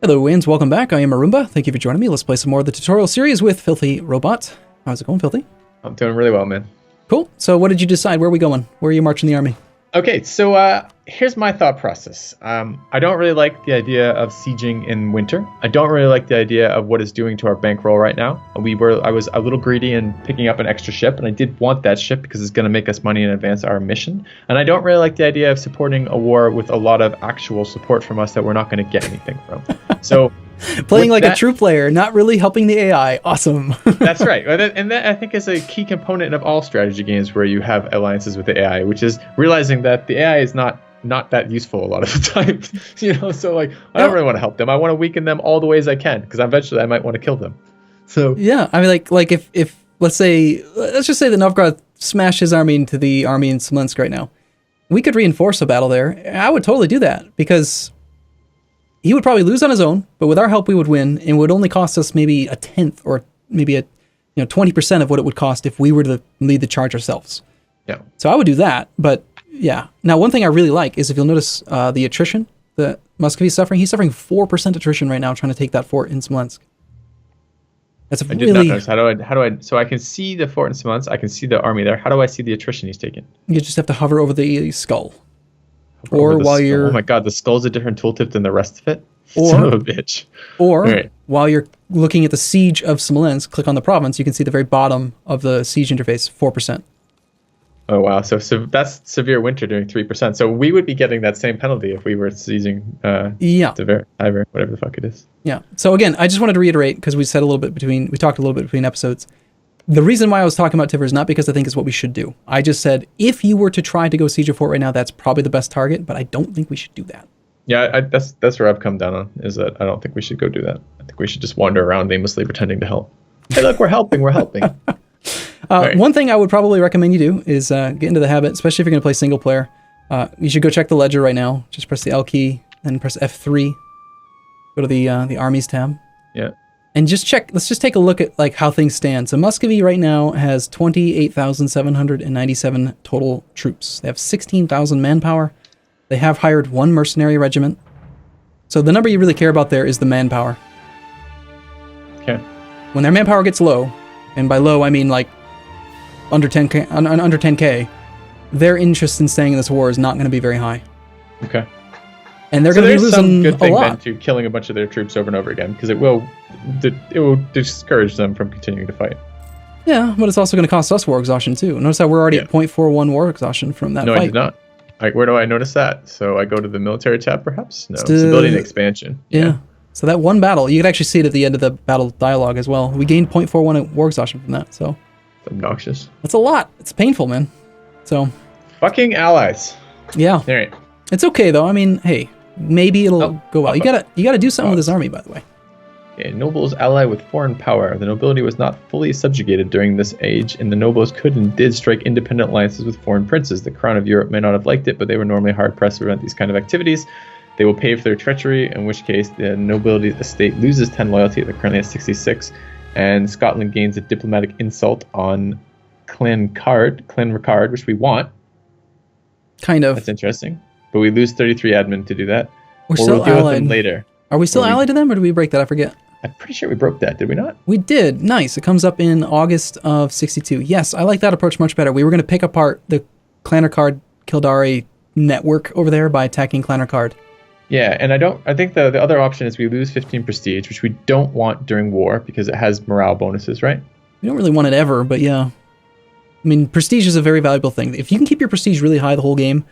Hello, Waynes. Welcome back. I am Arumba. Thank you for joining me. Let's play some more of the tutorial series with FilthyRobot. How's it going, Filthy? I'm doing really well, man. Cool. So what did you decide? Where are we going? Where are you marching the army? Okay, so here's my thought process. I don't really like the idea of sieging in winter. I don't really like the idea of what it's doing to our bankroll right now. I was a little greedy in picking up an extra ship, and I did want that ship because it's going to make us money and advance our mission. And I don't really like the idea of supporting a war with a lot of actual support from us that we're not going to get anything from. So playing like a true player, not really helping the AI. Awesome. That's right. And that I think is a key component of all strategy games where you have alliances with the AI, which is realizing that the AI is not that useful a lot of the time. So like I don't really want to help them. I want to weaken them all the ways I can because eventually I might want to kill them. So yeah, I mean like if let's just say that Novgorod smashed his army into the army in Smolensk right now, we could reinforce a battle there. I would totally do that because he would probably lose on his own, but with our help we would win, and it would only cost us maybe a tenth or maybe 20% of what it would cost if we were to lead the charge ourselves. Yeah. So I would do that, but yeah. Now one thing I really like is if you'll notice the attrition that Muscovy's suffering. He's suffering 4% attrition right now trying to take that fort in Smolensk. That's I did not notice. How do I? So I can see the fort in Smolensk. I can see the army there. How do I see the attrition he's taking? You just have to hover over the skull. You're... Oh my god, the skull's a different tooltip than the rest of it? Son of a bitch. Or while you're looking at the siege of Smolensk, click on the province, you can see the very bottom of the siege interface, 4%. Oh wow, so that's severe winter doing 3%. So we would be getting that same penalty if we were seizing severe Iver, whatever the fuck it is. Yeah. So again, I just wanted to reiterate, because we talked a little bit between episodes. The reason why I was talking about Tiver is not because I think it's what we should do. I just said, if you were to try to go siege a fort right now, that's probably the best target, but I don't think we should do that. Yeah, that's where I've come down on, is that I don't think we should go do that. I think we should just wander around aimlessly pretending to help. Hey, look, we're helping. One thing I would probably recommend you do is get into the habit, especially if you're going to play single player. You should go check the ledger right now. Just press the L key, then press F3. Go to the armies tab. Yeah. And just check, let's just take a look at like how things stand. So Muscovy right now has 28,797 total troops. They have 16,000 manpower. They have hired 1 mercenary regiment. So the number you really care about there is the manpower. Okay. When their manpower gets low, and by low I mean like under 10k, their interest in staying in this war is not going to be very high. Okay. And they're going to be losing some good thing a lot. Then to killing a bunch of their troops over and over again, because it will discourage them from continuing to fight. Yeah, but it's also going to cost us war exhaustion too. Notice how we're already at 0.41 war exhaustion from that fight. No, I did not. Where do I notice that? So I go to the military tab, perhaps? No, stability and expansion. Yeah. So that one battle, you can actually see it at the end of the battle dialogue as well. We gained 0.41 war exhaustion from that, so. It's obnoxious. That's a lot. It's painful, man. So. Fucking allies. Yeah. All right. It's okay though. I mean, hey, maybe it'll go well. You gotta do something with this army, by the way. Okay, nobles ally with foreign power. The nobility was not fully subjugated during this age, and the nobles could and did strike independent alliances with foreign princes. The crown of Europe may not have liked it, but they were normally hard-pressed to prevent these kind of activities. They will pay for their treachery, in which case the nobility estate loses 10 loyalty. They're currently at 66, and Scotland gains a diplomatic insult on Clanricard, which we want. Kind of. That's interesting. But we lose 33 admin to do that. We'll deal with them later. Are we still allied to them, or did we break that? I forget. I'm pretty sure we broke that, did we not? We did. Nice. It comes up in August of 62. Yes, I like that approach much better. We were going to pick apart the Clanricard Kildare network over there by attacking Clanricard. Yeah, and I think the other option is we lose 15 prestige, which we don't want during war because it has morale bonuses, right? We don't really want it ever, but yeah. I mean, prestige is a very valuable thing. If you can keep your prestige really high the whole game,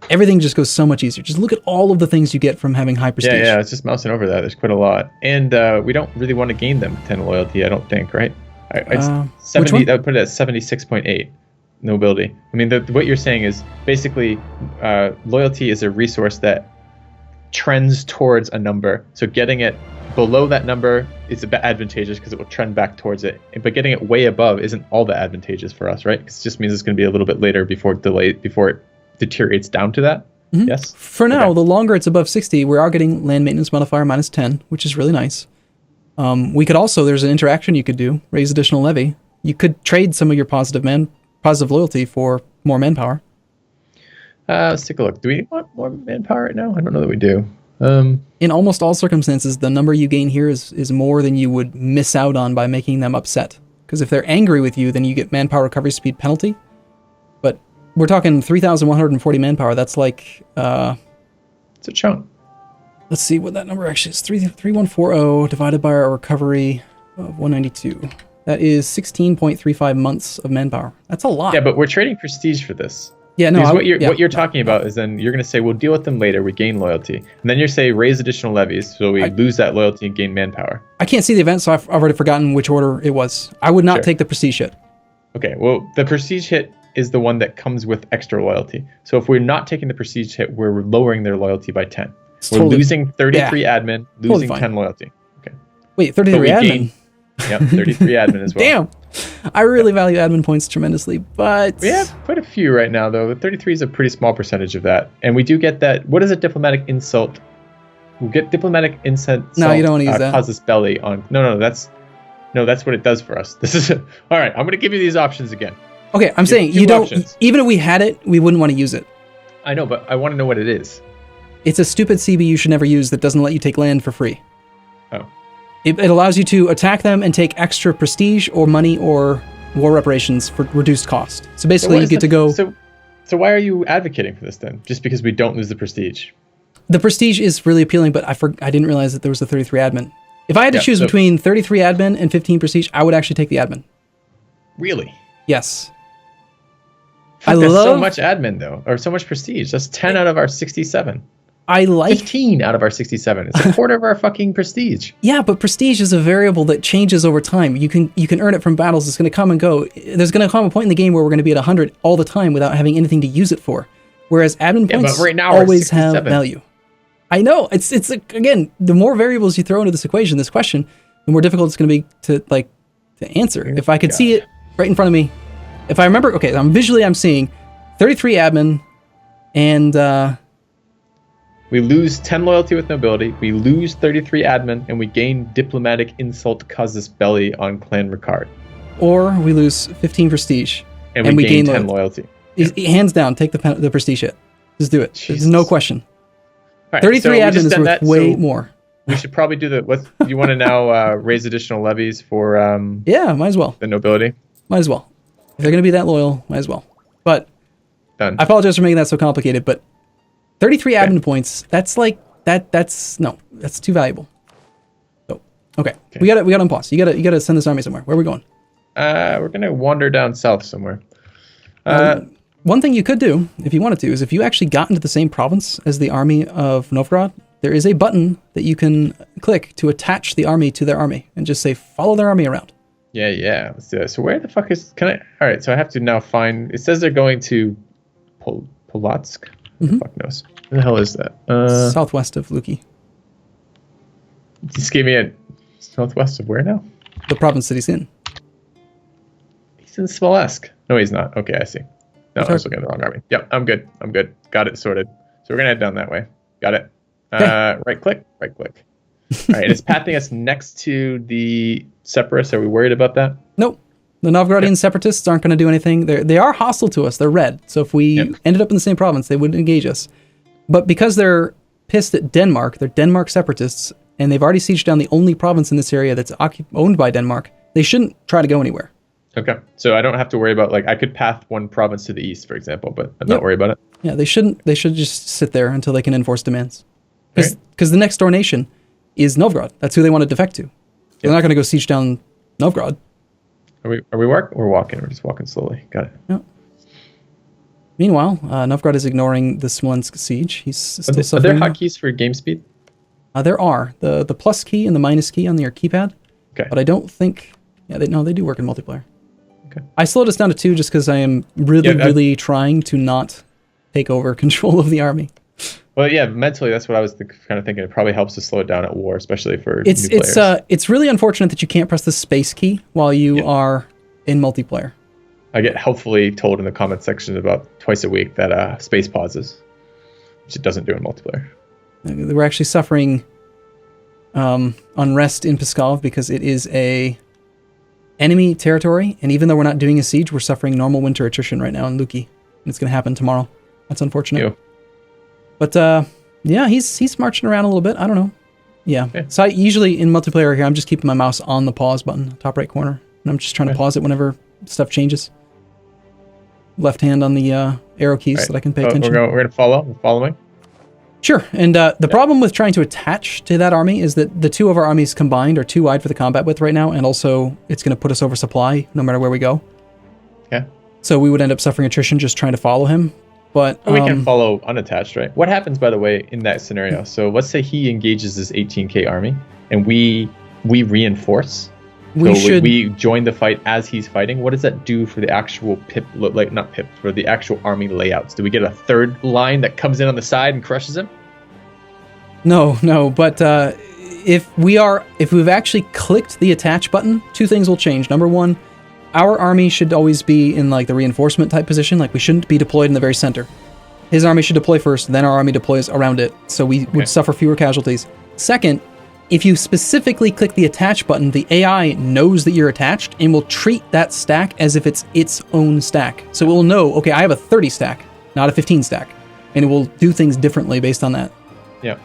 everything just goes so much easier. Just look at all of the things you get from having high prestige. Yeah, it's just mousing over that. There's quite a lot. And we don't really want to gain them 10 loyalty, I don't think, right? It's 70. That would put it at 76.8 nobility. I mean, what you're saying is basically loyalty is a resource that trends towards a number. So getting it below that number is a bit advantageous because it will trend back towards it. But getting it way above isn't all that advantageous for us, right? Because it just means it's going to be a little bit later before it deteriorates down to that. Mm-hmm. Yes. For now, the longer it's above 60, we are getting land maintenance modifier minus 10, which is really nice. We could also, there's an interaction you could do, raise additional levy. You could trade some of your positive loyalty for more manpower. Let's take a look. Do we want more manpower right now? I don't know that we do. In almost all circumstances, the number you gain here is more than you would miss out on by making them upset. Because if they're angry with you, then you get manpower recovery speed penalty. But we're talking 3,140 manpower. That's like... it's a chunk. Let's see what that number actually is. 3140 divided by our recovery of 192. That is 16.35 months of manpower. That's a lot. Yeah, but we're trading prestige for this. Yeah, no. What you're talking about is then you're going to say, we'll deal with them later. We gain loyalty. And then you say raise additional levies. So we lose that loyalty and gain manpower. I can't see the event, so I've already forgotten which order it was. I would not take the prestige hit. Okay, well, the prestige hit is the one that comes with extra loyalty. So if we're not taking the prestige hit, we're lowering their loyalty by 10. We're losing 33 admin, losing 10 loyalty. Okay. Wait, 33 admin? Yep, 33 admin as well. Damn. I really value admin points tremendously, but... We have quite a few right now, though. The 33 is a pretty small percentage of that. And we do get that... What is a diplomatic insult? We'll get diplomatic insult... No, you don't want to use that. Causes belly on... No, that's what it does for us. This is... All right, I'm going to give you these options again. Okay, I'm saying you don't... Options. Even if we had it, we wouldn't want to use it. I know, but I want to know what it is. It's a stupid CB you should never use that doesn't let you take land for free. Oh. It allows you to attack them and take extra prestige or money or war reparations for reduced cost. So basically you get to go... So why are you advocating for this then? Just because we don't lose the prestige? The prestige is really appealing, but I didn't realize that there was a 33 admin. If I had to choose between 33 admin and 15 prestige, I would actually take the admin. Really? Yes. That's so much admin though, or so much prestige. That's 10 out of our 67. 15 out of our 67. It's a quarter of our fucking prestige. Yeah, but prestige is a variable that changes over time. You can earn it from battles. It's going to come and go. There's going to come a point in the game where we're going to be at 100 all the time without having anything to use it for. Whereas admin points but right now always have value. I know. It's again, the more variables you throw into this equation, this question, the more difficult it's going to be to answer. If I could see it right in front of me, if I remember, okay, I'm seeing 33 admin and we lose 10 loyalty with nobility, we lose 33 admin, and we gain diplomatic insult casus belli on Clan Ricard. Or we lose 15 prestige. And we gain 10 loyalty. Hands down, take the prestige hit. Just do it. Jesus. There's no question. Right, 33 admin is worth way more. We should probably do you want to now raise additional levies for... yeah, might as well. The nobility? Might as well. If they're going to be that loyal, might as well. But done. I apologize for making that so complicated, but 33 admin points, that's too valuable. So, okay. We got to unpause. You got to send this army somewhere. Where are we going? We're going to wander down south somewhere. One thing you could do, if you wanted to, is if you actually got into the same province as the army of Novgorod, there is a button that you can click to attach the army to their army and just say, follow their army around. Yeah. Let's do that. So where the fuck all right, so I have to now find, it says they're going to Polotsk. Who the fuck knows? Where the hell is that? Southwest of Luki. Just gave me a southwest of where now? The province that he's in. He's in Smolensk. No, he's not. Okay, I see. No, I was looking at the wrong army. Yep, I'm good. Got it sorted. So we're going to head down that way. Got it. Right click. All right, it's pathing us next to the separatists. Are we worried about that? Nope. The Novgorodian separatists aren't going to do anything. They are hostile to us. They're red. So if we ended up in the same province, they wouldn't engage us. But because they're pissed at Denmark, they're Denmark separatists, and they've already sieged down the only province in this area that's owned by Denmark, they shouldn't try to go anywhere. Okay. So I don't have to worry about, I could path one province to the east, for example, but I'm not worried about it. Yeah, they shouldn't. They should just sit there until they can enforce demands. Because the next door nation is Novgorod. That's who they want to defect to. They're not going to go siege down Novgorod. Are we walking? We're walking. We're just walking slowly. Got it. Yeah. Meanwhile, Novgorod is ignoring the Smolensk siege. He's still suffering. Are there hotkeys for game speed? There are. The plus key and the minus key on your keypad. Okay. But I don't think... Yeah, they do work in multiplayer. Okay. I slowed us down to 2 just because I am really trying to not take over control of the army. Well, yeah, mentally, that's what I was kind of thinking. It probably helps to slow it down at war, especially for new players. It's really unfortunate that you can't press the space key while you are in multiplayer. I get helpfully told in the comment section about twice a week that space pauses, which it doesn't do in multiplayer. We're actually suffering unrest in Pskov because it is a enemy territory, and even though we're not doing a siege, we're suffering normal winter attrition right now in Luki, and it's going to happen tomorrow. That's unfortunate. Ew. But Yeah, he's marching around a little bit. I don't know. Yeah. Okay. So I usually in multiplayer here, I'm just keeping my mouse on the pause button, top right corner, and I'm just trying to pause it whenever stuff changes. Left hand on the arrow keys so that I can pay attention. We're going to follow. We're following. Sure. And the problem with trying to attach to that army is that the two of our armies combined are too wide for the combat width right now, and also it's going to put us over supply no matter where we go. Okay. So we would end up suffering attrition just trying to follow him. But we can follow unattached, right? What happens, by the way, in that scenario? So let's say he engages this 18k army, and we reinforce. We join the fight as he's fighting. What does that do for the actual for the actual army layouts? Do we get a third line that comes in on the side and crushes him? No. But if we've actually clicked the attach button, two things will change. Number one, our army should always be in like the reinforcement type position. Like we shouldn't be deployed in the very center. His army should deploy first, then our army deploys around it, so we would suffer fewer casualties. Second, if you specifically click the attach button, the AI knows that you're attached and will treat that stack as if it's its own stack. So it will know, okay, I have a 30 stack, not a 15 stack, and it will do things differently based on that. Yeah.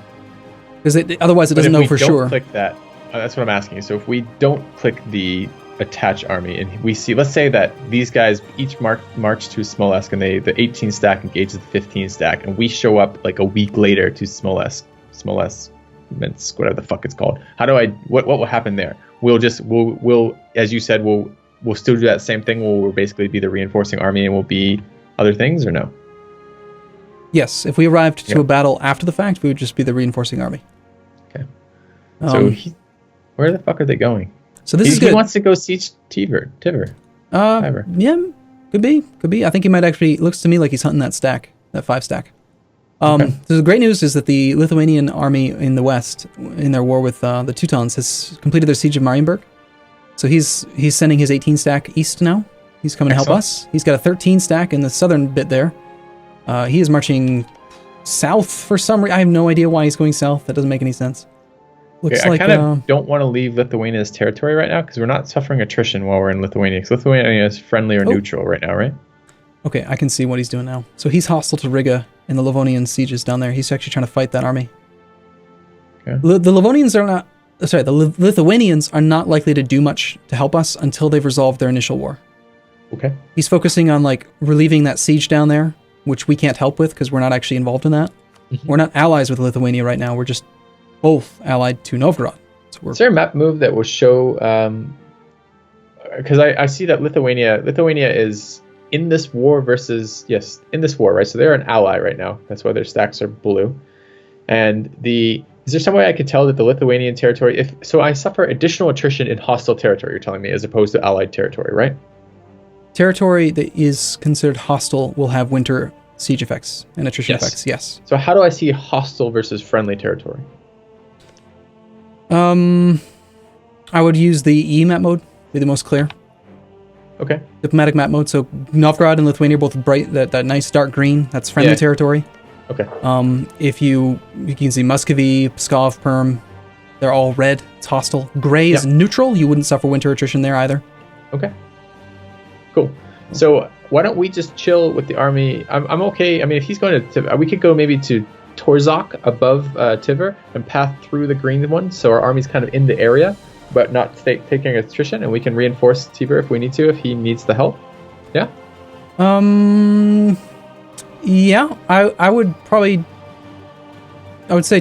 Because otherwise it doesn't know for sure. If we don't click that, that's what I'm asking. So if we don't click the attach army and we see, let's say that these guys each march to Smolensk and the 18 stack engages the 15 stack, and we show up like a week later to Smolensk, Minsk, whatever the fuck it's called. What will happen there? We'll as you said, we'll still do that same thing. We'll basically be the reinforcing army and we'll be other things, or no? Yes, if we arrived to a battle after the fact, we would just be the reinforcing army. Okay. So where the fuck are they going? So this is good. He wants to go siege Tiver. Yeah, could be. I think he might actually. It looks to me like he's hunting that stack, that 5 stack. So the great news is that the Lithuanian army in the west, in their war with the Teutons, has completed their siege of Marienburg. So he's sending his 18 stack east now. He's coming to help us. He's got a 13 stack in the southern bit there. He is marching south for some reason. I have no idea why he's going south. That doesn't make any sense. Looks I kind of don't want to leave Lithuania's territory right now because we're not suffering attrition while we're in Lithuania. Because Lithuania is friendly or neutral right now, right? Okay, I can see what he's doing now. So he's hostile to Riga and the Livonian sieges down there. He's actually trying to fight that army. Okay. The Livonians are not... Sorry, the Lithuanians are not likely to do much to help us until they've resolved their initial war. Okay. He's focusing on like relieving that siege down there, which we can't help with because we're not actually involved in that. Mm-hmm. We're not allies with Lithuania right now. We're just both allied to Novgorod. So is there a map move that will show... Because I see that Lithuania is in this war versus... Yes, in this war, right? So they're an ally right now. That's why their stacks are blue. And is there some way I could tell that the Lithuanian territory... So I suffer additional attrition in hostile territory, you're telling me, as opposed to allied territory, right? Territory that is considered hostile will have winter siege effects and attrition effects, yes. So how do I see hostile versus friendly territory? I would use the E map mode, be the most clear. Okay. Diplomatic map mode. So Novgorod and Lithuania are both bright, that nice dark green. That's friendly territory. Okay. If you can see Muscovy, Pskov, Perm, they're all red. It's hostile. Gray is neutral. You wouldn't suffer winter attrition there either. Okay. Cool. So why don't we just chill with the army? I'm okay. I mean, if he's going to, we could go maybe to Torzok above Tiver and path through the green one, so our army's kind of in the area, but not taking attrition, and we can reinforce Tiver if we need to, if he needs the help. Yeah. Yeah. I would say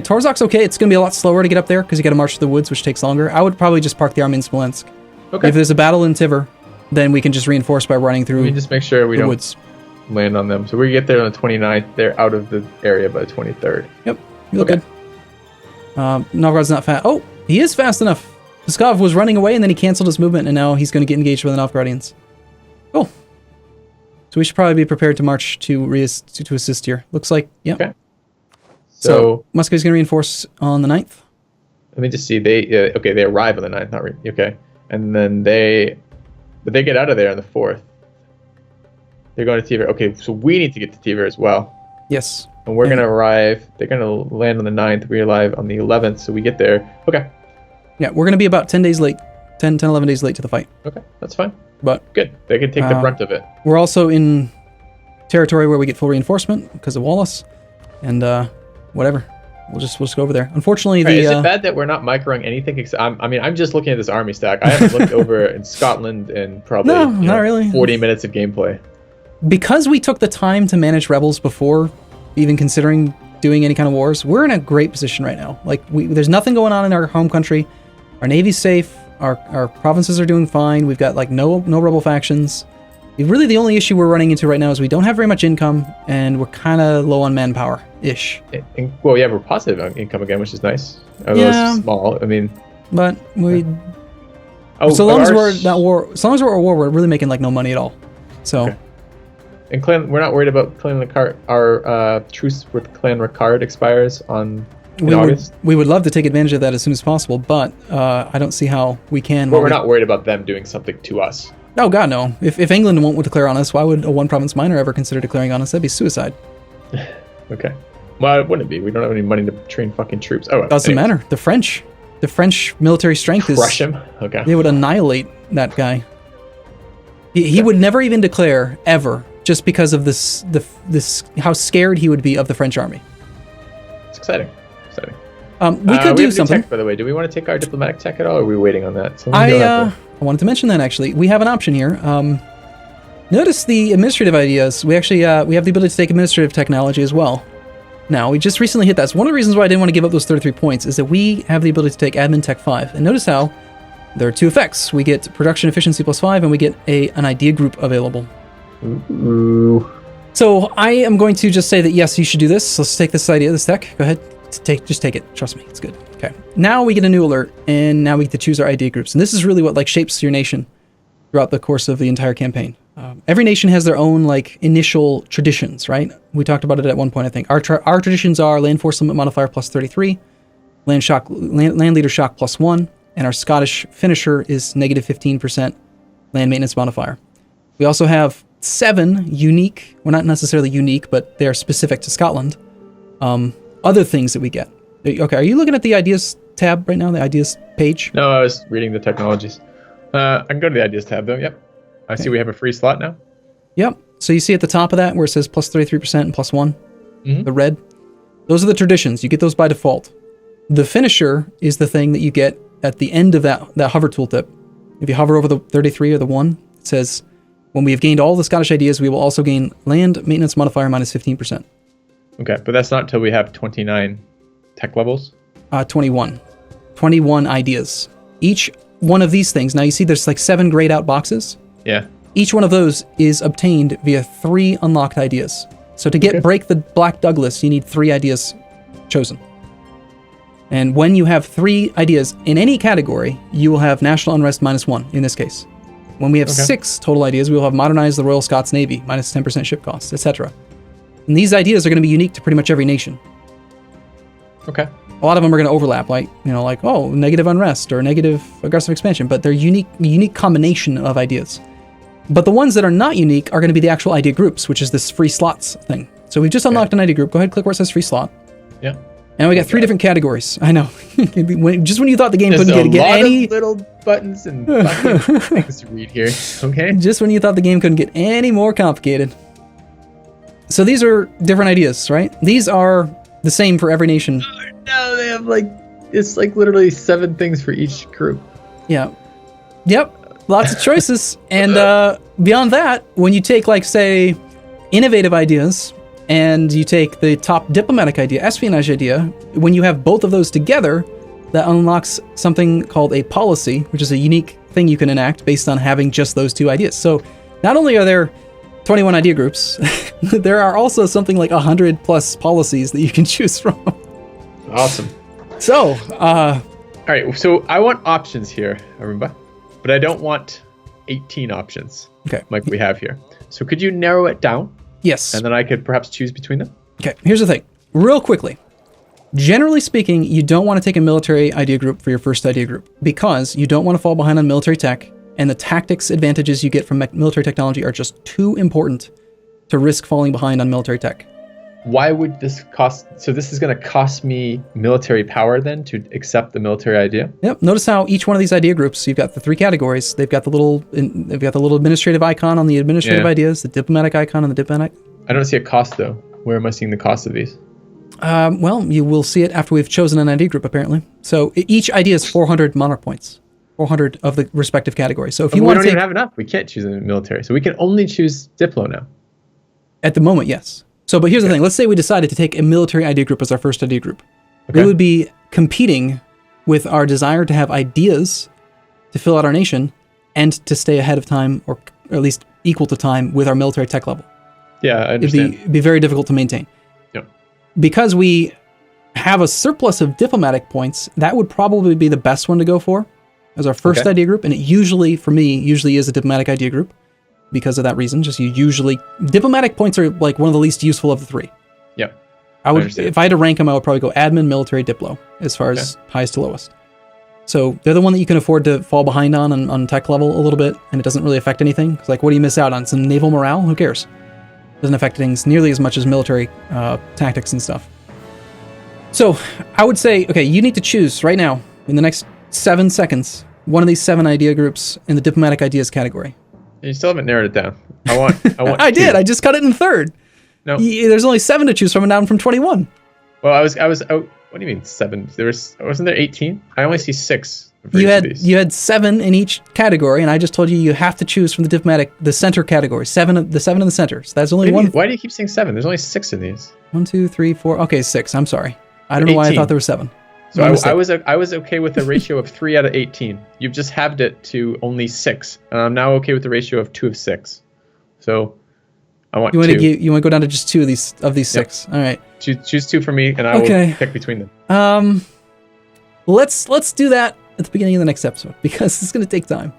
Torzok's okay. It's going to be a lot slower to get up there because you got to march through the woods, which takes longer. I would probably just park the army in Smolensk. Okay. If there's a battle in Tiver, then we can just reinforce by running through. We just make sure we don't woods. Land on them. So we get there on the 29th. They're out of the area by the 23rd. Yep. You look good. Novgorod's not fast. Oh, he is fast enough. Pskov was running away and then he canceled his movement and now he's going to get engaged with the Novgorodians. Cool. So we should probably be prepared to march to assist here. Looks like, yeah. Okay. So Muscovy's going to reinforce on the 9th. Let me just see. They arrive on the 9th. Not okay. And then they get out of there on the 4th. They're going to Tiver. Okay, so we need to get to Tiver as well. Yes. And we're going to arrive. They're going to land on the 9th. We arrive on the 11th, so we get there. Okay. Yeah, we're going to be about 10 days late. 10, 11 days late to the fight. Okay, that's fine. But good. They can take the brunt of it. We're also in territory where we get full reinforcement because of Wallace. And whatever. We'll just go over there. Unfortunately, is it bad that we're not microing anything? I'm just looking at this army stack. I haven't looked over in Scotland in probably not really 40 minutes of gameplay. Because we took the time to manage rebels before even considering doing any kind of wars, we're in a great position right now. Like, there's nothing going on in our home country. Our navy's safe. Our provinces are doing fine. We've got like no rebel factions. Really, the only issue we're running into right now is we don't have very much income, and we're kind of low on manpower-ish. Well, yeah, we're positive on income again, which is nice. Although it's small, I mean. But we. So long as we're at war, we're really making like no money at all. So. Okay. And we're not worried about Clan Ricard. Our truce with Clan Ricard expires in August. We would love to take advantage of that as soon as possible, but I don't see how we can. Well, we're not worried about them doing something to us. Oh God, no! If England won't declare on us, why would a one-province minor ever consider declaring on us? That'd be suicide. Okay. Well, it wouldn't be. We don't have any money to train fucking troops. Oh, doesn't matter. The French military strength is crush him. Okay. They would annihilate that guy. He would never even declare ever, just because of this how scared he would be of the French army. It's exciting. We could do something. Tech, by the way, do we want to take our diplomatic tech at all, or are we waiting on that? So I wanted to mention that actually. We have an option here. Notice the administrative ideas. We actually we have the ability to take administrative technology as well. Now, we just recently hit that. So one of the reasons why I didn't want to give up those 33 points is that we have the ability to take admin tech 5. And notice how there are two effects. We get production efficiency +5, and we get an idea group available. Ooh. So I am going to just say that yes, you should do this. So let's take this idea, this tech. Go ahead. Just take it. Trust me, it's good. Okay. Now we get a new alert, and now we get to choose our idea groups. And this is really what like shapes your nation throughout the course of the entire campaign. Every nation has their own like initial traditions, right? We talked about it at one point, I think. Our traditions are land force limit modifier +33, land leader shock +1, and our Scottish finisher is -15% land maintenance modifier. We also have 7 unique, well, not necessarily unique, but they're specific to Scotland. Other things that we get. Okay, are you looking at the ideas tab right now, the ideas page? No, I was reading the technologies. I can go to the ideas tab though. Yep. I see we have a free slot now. Yep. So you see at the top of that where it says +33% and +1, the red. Those are the traditions. You get those by default. The finisher is the thing that you get at the end of that hover tooltip. If you hover over the 33 or the 1, it says, when we have gained all the Scottish ideas, we will also gain land maintenance modifier -15%. Okay, but that's not until we have 29 tech levels? 21. 21 ideas. Each one of these things, now you see there's like 7 grayed out boxes. Yeah. Each one of those is obtained via 3 unlocked ideas. So to break the Black Douglas, you need 3 ideas chosen. And when you have 3 ideas in any category, you will have National Unrest -1 in this case. When we have 6 total ideas, we will have Modernize the Royal Scots Navy, -10% ship costs, etc. And these ideas are going to be unique to pretty much every nation. Okay. A lot of them are going to overlap, like negative unrest or negative aggressive expansion, but they're unique combination of ideas. But the ones that are not unique are going to be the actual idea groups, which is this free slots thing. So we've just unlocked an idea group. Go ahead, click where it says free slot. Yeah. And we got 3 different categories. I know. Just when you thought the game couldn't get any... Of little buttons and things to read here. Okay. Just when you thought the game couldn't get any more complicated. So these are different ideas, right? These are the same for every nation. No, they have it's literally 7 things for each group. Yeah. Yep. Lots of choices. And beyond that, when you take say innovative ideas and you take the top diplomatic idea, espionage idea, when you have both of those together, that unlocks something called a policy, which is a unique thing you can enact based on having just those 2 ideas. So not only are there 21 idea groups, there are also something like 100+ policies that you can choose from. Awesome. So, all right, so I want options here, Arumba, but I don't want 18 options like we have here. So could you narrow it down? Yes. And then I could perhaps choose between them? Okay, here's the thing. Real quickly. Generally speaking, you don't want to take a military idea group for your first idea group because you don't want to fall behind on military tech, and the tactics advantages you get from military technology are just too important to risk falling behind on military tech. Why would this cost? So this is going to cost me military power then to accept the military idea? Yep. Notice how each one of these idea groups, you've got the 3 categories. They've got the little administrative icon on the administrative ideas, the diplomatic icon on the diplomatic. I don't see a cost though. Where am I seeing the cost of these? Well, you will see it after we've chosen an ID group, apparently. So each ID is 400 monarch points, 400 of the respective categories. So if you want to we don't even have enough. We can't choose a military, so we can only choose Diplo now. At the moment, yes. So, but here's the thing. Let's say we decided to take a military ID group as our first ID group. Okay. We would be competing with our desire to have ideas to fill out our nation and to stay ahead of time, or at least equal to time, with our military tech level. Yeah, I understand. It'd be very difficult to maintain. Yep. Because we have a surplus of diplomatic points, that would probably be the best one to go for as our first idea group. And it usually, for me, is a diplomatic idea group because of that reason. Diplomatic points are like one of the least useful of the three. Yep. If I had to rank them, I would probably go admin, military, diplo, as far as highest to lowest. So they're the one that you can afford to fall behind on tech level a little bit, and it doesn't really affect anything. It's like, what do you miss out on? Some naval morale? Who cares? Doesn't affect things nearly as much as military tactics and stuff. So I would say, okay, you need to choose right now, in the next 7 seconds, one of these 7 idea groups in the diplomatic ideas category. You still haven't narrowed it down. I want I did. I just cut it in third. No. There's only 7 to choose from, and down from 21. Well, I was out. What do you mean 7? Wasn't there 18? I only see 6. You had 7 in each category, and I just told you have to choose from the center category. The 7 in the center. So that's only one. Why do you keep saying 7? There's only 6 in these. 1, 2, 3, 4. Okay, 6. I'm sorry. I don't know why I thought there were 7. So I was okay with a ratio of 3 out of 18. You've just halved it to only 6, and I'm now okay with the ratio of 2 of 6. So I want 2. You want to go down to just 2 of these 6. All right. Choose 2 for me, and I will pick between them. Let's do that at the beginning of the next episode, because it's going to take time,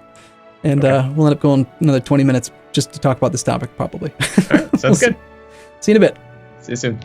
and we'll end up going another 20 minutes just to talk about this topic, probably. All right, sounds good. See you in a bit. See you soon.